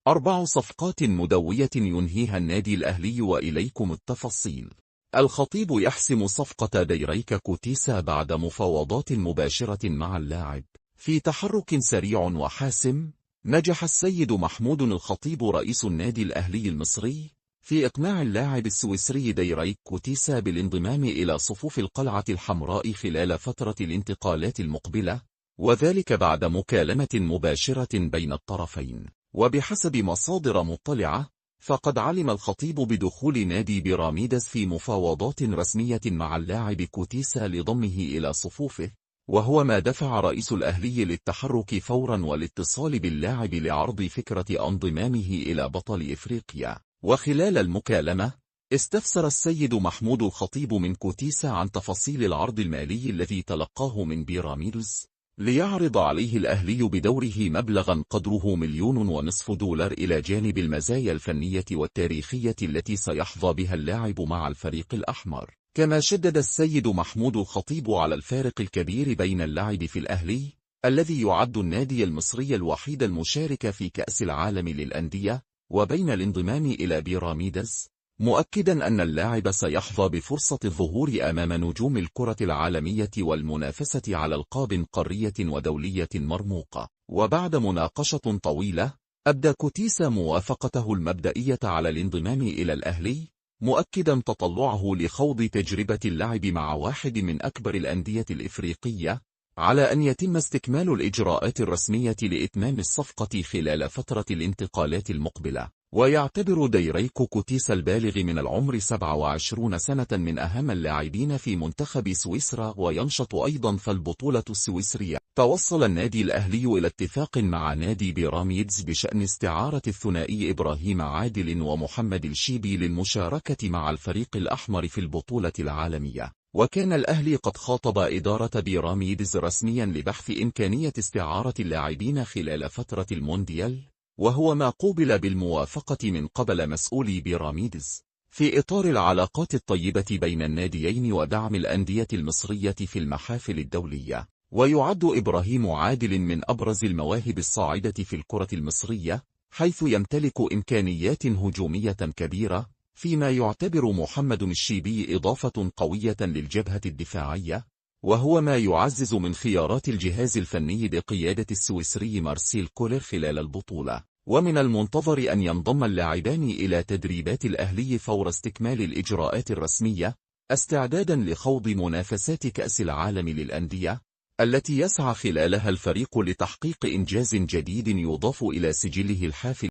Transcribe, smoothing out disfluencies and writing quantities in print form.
4 صفقات مدوية ينهيها النادي الأهلي وإليكم التفاصيل. الخطيب يحسم صفقة ديريك كوتيسا بعد مفاوضات مباشرة مع اللاعب. في تحرك سريع وحاسم، نجح السيد محمود الخطيب رئيس النادي الأهلي المصري في إقناع اللاعب السويسري ديريك كوتيسا بالانضمام إلى صفوف القلعة الحمراء خلال فترة الانتقالات المقبلة، وذلك بعد مكالمة مباشرة بين الطرفين. وبحسب مصادر مطلعة، فقد علم الخطيب بدخول نادي بيراميدز في مفاوضات رسمية مع اللاعب كوتيسا لضمه إلى صفوفه، وهو ما دفع رئيس الأهلي للتحرك فورا والاتصال باللاعب لعرض فكرة انضمامه إلى بطل إفريقيا. وخلال المكالمة، استفسر السيد محمود الخطيب من كوتيسا عن تفاصيل العرض المالي الذي تلقاه من بيراميدز، ليعرض عليه الأهلي بدوره مبلغا قدره $1,500,000 إلى جانب المزايا الفنية والتاريخية التي سيحظى بها اللاعب مع الفريق الأحمر. كما شدد السيد محمود الخطيب على الفارق الكبير بين اللعب في الأهلي، الذي يعد النادي المصري الوحيد المشارك في كأس العالم للأندية، وبين الانضمام إلى بيراميدز، مؤكدا أن اللاعب سيحظى بفرصة الظهور أمام نجوم الكرة العالمية والمنافسة على ألقاب قارية ودولية مرموقة. وبعد مناقشة طويلة، أبدى كوتيسا موافقته المبدئية على الانضمام إلى الأهلي، مؤكدا تطلعه لخوض تجربة اللعب مع واحد من أكبر الأندية الإفريقية، على أن يتم استكمال الإجراءات الرسمية لإتمام الصفقة خلال فترة الانتقالات المقبلة. ويعتبر ديريك كوتيسا البالغ من العمر 27 سنة من أهم اللاعبين في منتخب سويسرا، وينشط أيضا في البطولة السويسرية. توصل النادي الأهلي إلى اتفاق مع نادي بيراميدز بشأن استعارة الثنائي إبراهيم عادل ومحمد الشيبي للمشاركة مع الفريق الأحمر في البطولة العالمية. وكان الأهلي قد خاطب إدارة بيراميدز رسميا لبحث إمكانية استعارة اللاعبين خلال فترة المونديال، وهو ما قوبل بالموافقة من قبل مسؤولي بيراميدز، في إطار العلاقات الطيبة بين الناديين ودعم الأندية المصرية في المحافل الدولية. ويعد إبراهيم عادل من أبرز المواهب الصاعدة في الكرة المصرية، حيث يمتلك إمكانيات هجومية كبيرة، فيما يعتبر محمد الشيبي إضافة قوية للجبهة الدفاعية، وهو ما يعزز من خيارات الجهاز الفني بقيادة السويسري مارسيل كولر خلال البطولة. ومن المنتظر أن ينضم اللاعبان إلى تدريبات الأهلي فور استكمال الإجراءات الرسمية، استعدادا لخوض منافسات كأس العالم للأندية، التي يسعى خلالها الفريق لتحقيق إنجاز جديد يضاف إلى سجله الحافل.